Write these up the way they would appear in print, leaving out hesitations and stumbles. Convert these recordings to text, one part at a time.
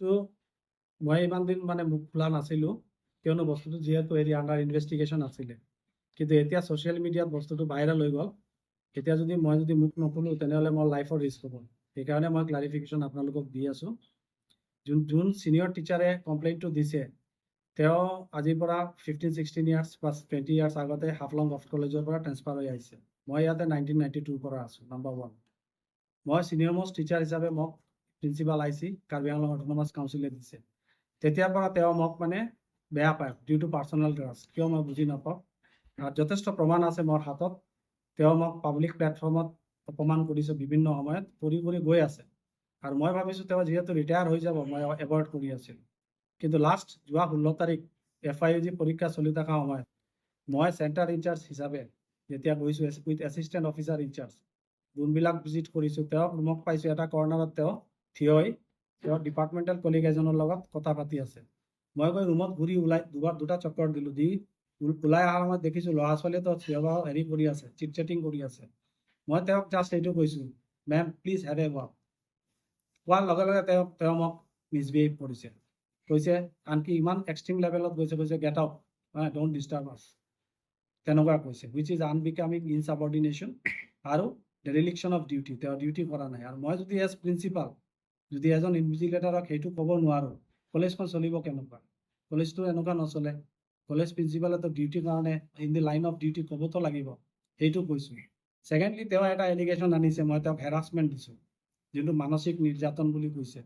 তো মই ইমান দিন মানে মুখ খোলা নাছিলোঁ, কিয়নো বস্তুটো যিহেতু আণ্ডাৰ ইনভেষ্টিগেশ্যন আছিলে। কিন্তু এতিয়া ছ'চিয়েল মিডিয়াত বস্তুটো ভাইৰেল হৈ গ'ল। এতিয়া মই যদি মুখ নোখোলোঁ তেনেহ'লে মোৰ লাইফৰ ৰিস্ক হ'ব। সেইকাৰণে মই ক্লাৰিফিকেশ্যন আপোনালোকক দি আছোঁ। যোন ছিনিয়ৰ টিচাৰে কমপ্লেইনটো দিছে, তেওঁ আজিৰ পৰা 15-16 ইয়াৰ্ছ বা 20 ইয়াৰ্ছ আগতে হাফলং গভৰ্ণমেণ্ট কলেজৰ পৰা ট্ৰেন্সফাৰ হৈ আহিছে। মই ইয়াতে 1992 পৰা আছোঁ, নাম্বাৰ 1। মই ছিনিয়ৰ মোষ্ট টিচাৰ হিচাপে মোক principal IC Karbi Anglong autonomous কাউন্সিলে দিছে। তেতিয়াৰ পৰা তেওঁ মোক মানে বেয়া পায়, ডিউ টু পাৰ্চনেল গ্ৰাছ। কিয় মই বুজি নাপাওঁ। যথেষ্ট প্ৰমাণ আছে মোৰ হাতত। তেওঁ মোক পাব্লিক প্লেটফৰ্মত অপমান কৰিছে, বিভিন্ন সময়ত কৰি গৈ আছে। আৰু মই ভাবিছোঁ তেওঁ যিহেতু ৰিটায়াৰ হৈ যাব, মই এভইড কৰি আছিলোঁ। কিন্তু লাষ্ট যোৱা 16 তাৰিখ FIUG পৰীক্ষা চলি থকা সময়ত মই চেণ্টাৰ ইনচাৰ্জ হিচাপে যেতিয়া গৈছোঁ উইথ এছিষ্টেণ্ট অফিচাৰ ইনচাৰ্জ, যোনবিলাক ভিজিট কৰিছোঁ, তেওঁক মোক পাইছোঁ এটা কৰ্নাৰত তেওঁ থিয় হৈ তেওঁৰ ডিপাৰ্টমেণ্টেল কলিগ এজনৰ লগত কথা পাতি আছে। মই গৈ ৰুমত ঘূৰি দুটা চক্কৰ দিলোঁ। দি ওলাই অহাৰ সময়ত দেখিছোঁ ল'ৰা ছোৱালীয়ে থিয় কৰি আছে, চিট চেটিং কৰি আছে। মই তেওঁক জাষ্ট এইটো কৈছোঁ, ma'am please have a walk. কোৱাৰ লগে লগে তেওঁ মোক মিছবিহেভ কৰিছে। কৈছে আনকি ইমান এক্সট্ৰিম লেভেলত কৈছে গেট আউট, ডোণ্ট ডিষ্টাৰ্ব আছ, তেনেকুৱা কৈছে, হুইচ ইজ আনবিকামিং ইনচাবৰ্ডিনেশ্যন আৰু ডেৰিলিকশ্যন অফ ডিউটি। তেওঁ ডিউটি কৰা নাই। আৰু মই যদি এজ প্ৰিন্সিপাল যদি এজন ইনভিজিলেটৰক সেইটো ক'ব নোৱাৰোঁ, কলেজখন চলিব কেনেকুৱা? কলেজটো এনেকুৱা নচলে। কলেজ প্ৰিন্সিপালেতো ডিউটিৰ কাৰণে in the line of duty ক'বতো লাগিব, সেইটো কৈছোঁ। ছেকেণ্ডলি তেওঁ এটা এলিগেশ্যন আনিছে, মই তেওঁক হেৰাছমেণ্ট দিছোঁ, যোনটো মানসিক নিৰ্যাতন বুলি কৈছে।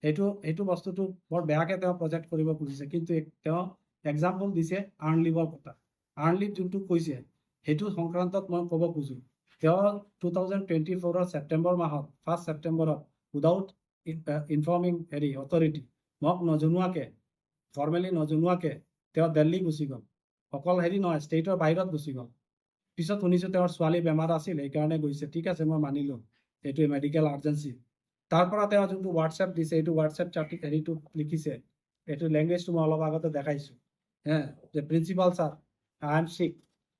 সেইটো বস্তুটো বৰ বেয়াকৈ তেওঁ প্ৰজেক্ট কৰিব খুজিছে। কিন্তু তেওঁ এক্সাম্পল দিছে আৰ্ণ লিভৰ কথা। আৰ্ণ লিভ যোনটো কৈছে সেইটো সংক্ৰান্তত মই ক'ব খোজোঁ। তেওঁ 2024 ছেপ্টেম্বৰ মাহত 1 ছেপ্টেম্বৰত উইদাউট ইনফৰ্মিং অথৰিটি, মোক নজনোৱাকৈ, ফৰ্মেলি নজনোৱাকৈ তেওঁ দিল্লী গুচি গ'ল। অকল নহয়, ষ্টেটৰ বাহিৰত গুচি গ'ল। পিছত শুনিছোঁ তেওঁৰ ছোৱালী বেমাৰ আছিল, সেইকাৰণে গৈছে। ঠিক আছে, মই মানিলোঁ, এইটোৱে মেডিকেল আৰ্জেঞ্চি। তাৰ পৰা তেওঁ যোনটো হোৱাটছএপ দিছে, এইটো হোৱাটছএপ লিখিছে, এইটো লেংগুৱেজটো মই অলপ আগতে দেখাইছোঁ। যে প্ৰিন্সিপাল ছাৰ, আই এম চিক,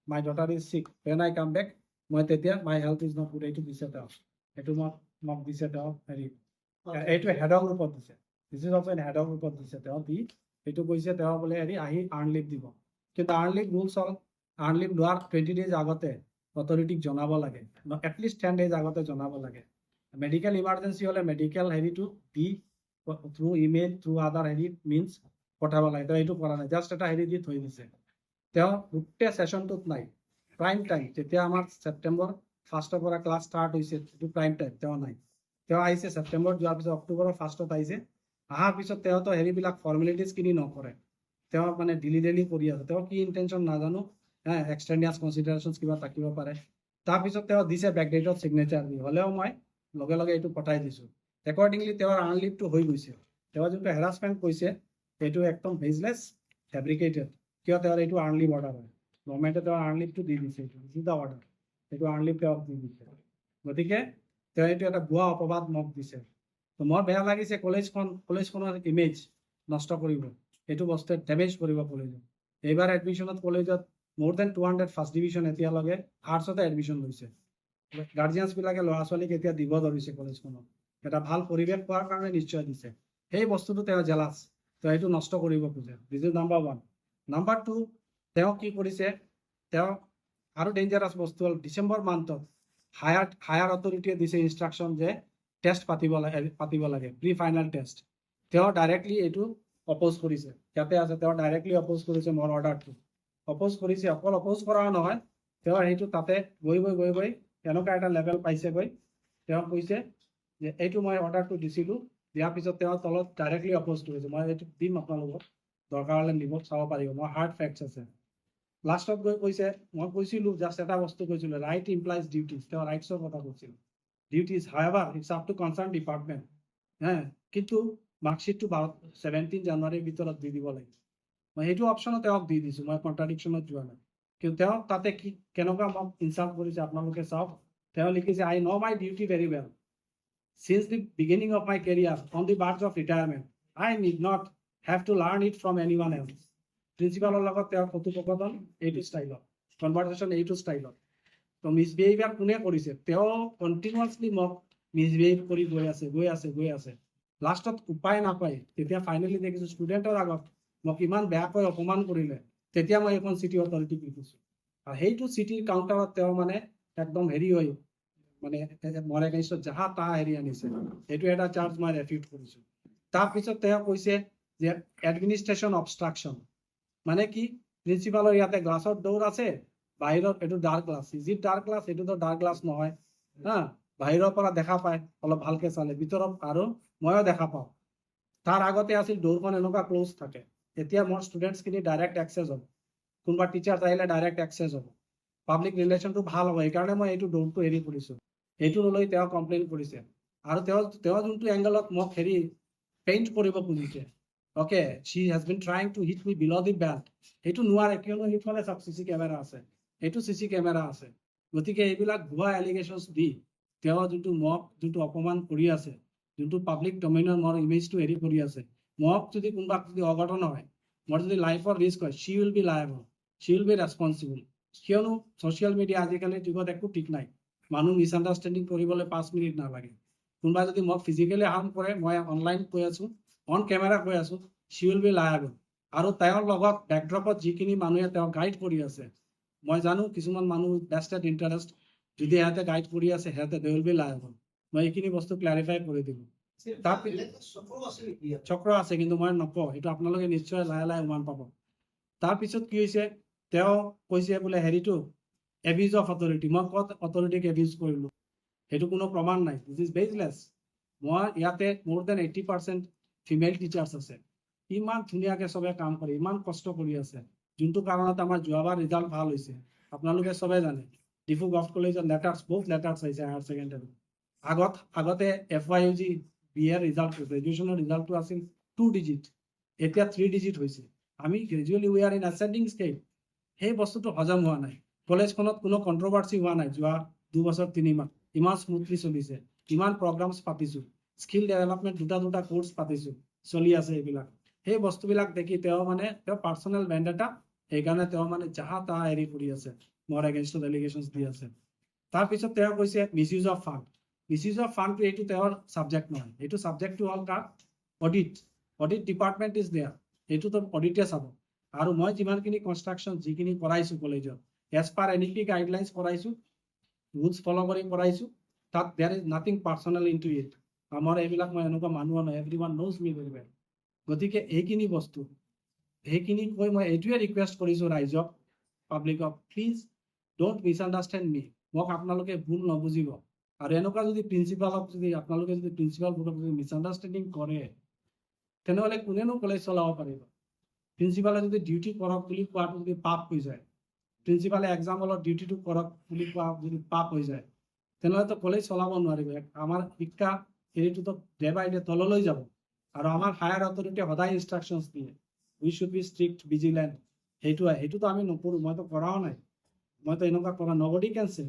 মাই ডটাৰ ইজ চিক, when I come back, মই তেতিয়া মাই হেল্থ ইজ নট গুড, এইটো দিছে তেওঁ। এইটো মোক দিছে তেওঁ এইটো হেডৰ গ্ৰুপত দিছে। দিছ ইজ অলছ' হেডৰ গ্ৰুপত দিছে তেওঁ দি এইটো কৈছে তেওঁ বোলে আহি আৰ্ণ লিভ দিব। কিন্তু আৰ্ণ লিভ ৰুলছ হ'ল, আৰ্ণ লিভ লোৱাৰ 20 days আগতে অথৰিটিক জনাব লাগে, এটলিষ্ট 10 days আগতে জনাব লাগে। মেডিকেল ইমাৰ্জেঞ্চি হ'লে মেডিকেল দি থ্ৰু ইমেইল, থ্ৰু আদাৰ মিনছ পঠাব লাগে। তেওঁ এইটো কৰা নাই, জাষ্ট এটা দি থৈ দিছে। তেওঁ গোটেই ছেশ্যনটোত নাই। প্ৰাইম টাইম যেতিয়া আমাৰ ছেপ্টেম্বৰ 1ৰ পৰা ক্লাছ ষ্টাৰ্ট হৈছে, সেইটো প্ৰাইম টাইম তেওঁ নাই। তেওঁ আহিছে ছেপ্টেম্বৰত, যোৱাৰ পিছত অক্টোবৰৰ 1st আহিছে। অহাৰ পিছত তেওঁতো ফৰ্মেলিটিজখিনি নকৰে। তেওঁ মানে ডেলি কৰি আছে। তেওঁ কি ইণ্টেনশ্যন নাজানো, এক্সটেনিয়াছ কনচিডাৰেশ্যনছ কিবা থাকিব পাৰে। তাৰপিছত তেওঁ দিছে বেকডেটত ছিগনেচাৰ দি, হ'লেও মই লগে লগে এইটো পঠাই দিছোঁ। একৰ্ডিংলি তেওঁৰ আৰ্ণ লিভটো হৈ গৈছে। তেওঁ যোনটো হেৰাছমেণ্ট কৈছে সেইটো একদম বেজলেছ, ফেব্ৰিকেটেড। কিয় তেওঁৰ এইটো আৰ্ণ লিভ অৰ্ডাৰ হয়, গভৰ্ণমেণ্টে তেওঁৰ আৰ্ণ লিভটো দি দিছে, এইটো চিধা অৰ্ডাৰ, সেইটো আৰ্ণ লিভ তেওঁক দি দিছে। গতিকে তেওঁ এইটো এটা ভুৱা অপবাদ মোক দিছে। তো মোৰ বেয়া লাগিছে, কলেজখনৰ ইমেজ নষ্ট কৰিব, এইটো বস্তুৱে ডেমেজ কৰিব কলেজত। এইবাৰ এডমিশ্যনত কলেজত মোৰ দেন 200 ফাৰ্ষ্ট ডিভিজন এতিয়ালৈকে আৰ্টছতে এডমিশ্যন লৈছে। গাৰ্জিয়ানছবিলাকে ল'ৰা ছোৱালীক এতিয়া দিব ধৰিছে কলেজখনত, এটা ভাল পৰিৱেশ পোৱাৰ কাৰণে নিশ্চয় দিছে। সেই বস্তুটো তেওঁ জেলাছ, তেওঁ এইটো নষ্ট কৰিব খোজে। This is number 1। নাম্বাৰ 2, তেওঁ কি কৰিছে, তেওঁ আৰু ডেঞ্জাৰাছ বস্তু হ'ল, ডিচেম্বৰ মান্থত হায়াৰ অথৰিটিয়ে দিছে ইনষ্ট্ৰাকশ্যন যে টেষ্ট পাতিব লাগে, প্ৰি ফাইনেল টেষ্ট। তেওঁ ডাইৰেক্টলি এইটো অপ'জ কৰিছে। ইয়াতে আছে, তেওঁ ডাইৰেক্টলি অপ'জ কৰিছে মোৰ অৰ্ডাৰটো। অপ'জ কৰিছে, অকল অপ'জ কৰাও নহয়, তেওঁ সেইটো তাতে গৈ এনেকুৱা এটা লেভেল পাইছেগৈ, তেওঁ কৈছে যে এইটো মই অৰ্ডাৰটো দিছিলোঁ, দিয়াৰ পিছত তেওঁ তলত ডাইৰেক্টলি অপ'জ কৰিছে। মই এইটো দিম আপোনালোকক, দৰকাৰ হ'লে নিব চাব পাৰিব, মোৰ হাৰ্ড ফেক্টছ আছে। লাষ্টত গৈ কৈছে, মই কৈছিলোঁ জাষ্ট এটা বস্তু কৈছিলোঁ, ৰাইট ইমপ্লাইজ ডিউটিজ, তেওঁ ৰাইটছৰ কথা কৈছিল। Duties however it's up to concern department. কিন্তু মাৰ্কশ্বিটটো 17 জানুৱাৰীৰ ভিতৰত দি দিব লাগে। মই সেইটো অপশ্যনো তেওঁক দি দিছোঁ, মই কণ্ট্ৰাডিকশ্যনত যোৱা নাই। কিন্তু তেওঁ তাতে কেনেকুৱা মোক ইনচাল্ট কৰিছে আপোনালোকে চাওক। তেওঁ লিখিছে, I know' my duty very well. Since the beginning of my career, on the verge of retirement, I need not have to learn it from anyone else. প্ৰিন্সিপালৰ লগত তেওঁৰ কথোপকথন এইটো ষ্টাইলত, কনভাৰ্চেশ্যন এইটো ষ্টাইলত। তো মিছবিহেভিয়াৰ কোনে কৰিছে? তেওঁ কণ্টিনিউৱাছলি মোক মিছবিহেভ কৰি গৈ আছে। লাষ্টত উপায় নাপায় তেতিয়া ফাইনেলি দেখিছোঁ ষ্টুডেণ্টৰ আগত মোক ইমান বেয়াকৈ অপমান কৰিলে, তেতিয়া মই এখন চিটি অথৰিটিক লিখিছোঁ। আৰু সেইটো চিটিৰ কাউণ্টাৰত তেওঁ মানে একদম হেৰি হৈ মানে মোৰ এগেইনষ্টত যাহা তাহা হেৰি আনিছে, সেইটো এটা চাৰ্জ মই ৰেফিউট কৰিছোঁ। তাৰপিছত তেওঁ কৈছে যে এডমিনিষ্ট্ৰেশ্যন অবষ্ট্ৰাকশ্যন, মানে কি প্ৰিন্সিপালৰ ইয়াতে গ্লাছৰ ডোৰ আছে, বাহিৰত এইটো dark glass, is it dark glass? এইটোতো ডাৰ্ক গ্লাছ নহয় হা, বাহিৰৰ পৰা দেখা পায় অলপ ভালকে চালে, ভিতৰত আৰু ময়ো দেখা পাওঁ। তাৰ আগতে আছিল ডোৰখন এনেকুৱা ক্লোজ থাকে, এতিয়া মোৰ ষ্টুডেণ্টছখিনি ডাইৰেক্ট এক্সেছ হ'ব, কোনোবা টিচাৰ আহিলে ডাইৰেক্ট এক্সেছ হ'ব, পাব্লিক ৰিলেশ্যনটো ভাল হ'ব, সেইকাৰণে মই এইটো ডোৰটো হেৰি কৰিছোঁ। সেইটো লৈ তেওঁ কমপ্লেইন কৰিছে। আৰু তেওঁ যোনটো এংগলত মোক হেৰি পেইণ্ট কৰিব খুজিছে, okay she has been trying to hit me below' the belt, সেইটো নোৱাৰে, কিয়নো সেইফালে চাওক চিচি কেমেৰা আছে, সেইটো চিচি কেমেৰা আছে। গতিকে এইবিলাক ভুৱা এলিগেশ্যনছ দি তেওঁ যোনটো অপমান কৰি আছে, যোনটো পাব্লিক ডমেইনৰ মোৰ ইমেজটো হেৰি কৰি আছে, মোক যদি কোনোবা যদি অঘটন হয়, মোৰ যদি লাইফৰ ৰিস্ক হয়, she will be liable, she will be responsible. কিয়নো ছ'চিয়েল মিডিয়া আজিকালিৰ যুগত একো ঠিক নাই, মানুহ মিছআণ্ডাৰষ্টেণ্ডিং কৰিবলৈ 5 মিনিট নালাগে। কোনোবাই যদি মোক ফিজিকেলি হাৰ্ম কৰে, মই অনলাইন কৈ আছোঁ, অন কেমেৰা কৈ আছোঁ, শ্বি উইল বি লায়েবল। আৰু তেওঁৰ লগত বেকড্ৰপত যিখিনি মানুহে তেওঁক গাইড কৰি আছে, মই জানো কিছুমান মানুহ বেষ্টেড ইণ্টাৰেষ্ট, যদি সিহঁতে গাইড কৰি আছে সিহঁতে দে উইল বি লায়েবল। মই এইখিনি বস্তু ক্লাৰিফাই কৰি দিলোঁ। চক্ৰ আছে, কিন্তু মই নকওঁ, সেইটো আপোনালোকে নিশ্চয় লাহে লাহে উমান পাব। তাৰপিছত কি হৈছে, তেওঁ কৈছে বোলে হেৰিটো এবিউজ অফ অথৰিটি, মই ক'ত অথৰিটিক এবিউজ কৰিলোঁ? সেইটো কোনো প্ৰমাণ নাই, দিছ ইজ বেজলেছ। মই ইয়াতে মোৰ দেন 80% ফিমেল টিচাৰ্ছ আছে, ইমান ধুনীয়াকৈ চবে কাম কৰে, ইমান কষ্ট কৰি আছে, যোনটো কাৰণত আমাৰ যোৱাবাৰ ৰিজাল্ট ভাল হৈছে। আপোনালোকে চবে জানে ডিফু গভ কলেজত বহুত লেটাৰ্ছ আহিছে হায়াৰ ছেকেণ্ডাৰী। আগতে FYUG BA ৰিজাল্ট, গ্ৰেজুৱেশ্যনৰ ৰিজাল্টটো আছিল 2 ডিজিট, এতিয়া 3 ডিজিট হৈছে। আমি gradually we are in ascending scale. সেই বস্তুটো হজম হোৱা নাই। কলেজখনত কোনো কণ্ট্ৰভাৰ্চি হোৱা নাই যোৱা 2 বছৰ 3 মাহ, ইমান স্মুথলি চলিছে, ইমান প্ৰগ্ৰামছ পাতিছোঁ, স্কিল ডেভেলপমেণ্ট দুটা কোৰ্চ পাতিছোঁ, চলি আছে এইবিলাক। সেই বস্তুবিলাক দেখি তেওঁ পাৰ্চনেল ভেণ্ডেটা, সেইকাৰণে তেওঁ যাহা তাহা হেৰি কৰি আছে, মোৰ এগেইনষ্টত এলিগেশ্যনছ দি আছে। তাৰপিছত তেওঁ কৈছে মিছইউজ অফ ফাণ্ড। মিছইউজ অফ ফাণ্ডটো এইটো তেওঁৰ ছাবজেক্ট নহয়, এইটো ছাবজেক্টটো হ'ল তাৰ অডিট ডিপাৰ্টমেণ্ট ইজ দেয়াৰ, সেইটোতো অডিটে চাব। আৰু মই যিমানখিনি কনষ্ট্ৰাকশ্যন যিখিনি কৰাইছোঁ কলেজত, এজ পাৰ NEP গাইডলাইনছ কৰাইছোঁ, ৰুলছ ফ'ল' কৰি কৰাইছোঁ, তাত there is nothing personal into it. আমাৰ এইবিলাক মই এনেকুৱা মানুহ নহয়, everyone knows me very well. গতিকে এইখিনি বস্তু, সেইখিনি কৈ মই এইটোৱে ৰিকুৱেষ্ট কৰিছোঁ ৰাইজক, পাব্লিকক, প্লিজ ডোণ্ট মিছআণ্ডাৰষ্টেণ্ড মি, মোক আপোনালোকে ভুল নবুজিব। আৰু এনেকুৱা যদি আপোনালোকে যদি প্ৰিন্সিপালবোৰক যদি মিছআণ্ডাৰষ্টেণ্ডিং কৰে, তেনেহ'লে কোনেনো কলেজ চলাব পাৰিব? প্ৰিন্সিপালে যদি ডিউটি কৰক বুলি কোৱাটো যদি পাপ হৈ যায়, প্ৰিন্সিপালে এক্সাম হলত ডিউটিটো কৰক বুলি কোৱা যদি পাপ হৈ যায়, তেনেহ'লেতো কলেজ চলাব নোৱাৰিব। আমাৰ শিক্ষা হেৰিটোতো ডে বাই ডে তললৈ যাব। আৰু আমাৰ হায়াৰ অথৰিটিয়ে সদায় ইনষ্ট্ৰাকশ্যনছ দিয়ে, উই শুড বি ষ্ট্ৰিক্ট ভিজিলেণ্ট। সেইটোতো আমি নকৰোঁ, মইতো কৰাও নাই, মইতো এনেকুৱা কৰা নবডি কেন চে,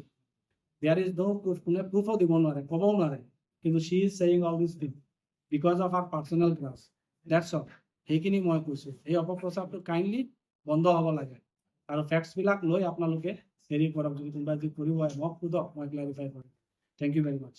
দেয়াৰ ইজ ন' প্ৰুফ, কোনে প্ৰুফো দিব নোৱাৰে, ক'বও নোৱাৰে, কিন্তু she is saying all this thing because of our personal grudge, that's all. সেইখিনি মই কৈছোঁ, এই অপপ্ৰচাৰটো কাইণ্ডলি বন্ধ হ'ব লাগে। আৰু ফেক্টছবিলাক লৈ আপোনালোকে হেৰি কৰক, যদি কোনোবাই যদি কৰিব হয় মোক সোধক, মই ক্লেৰিফাই কৰিম। Thank you very much.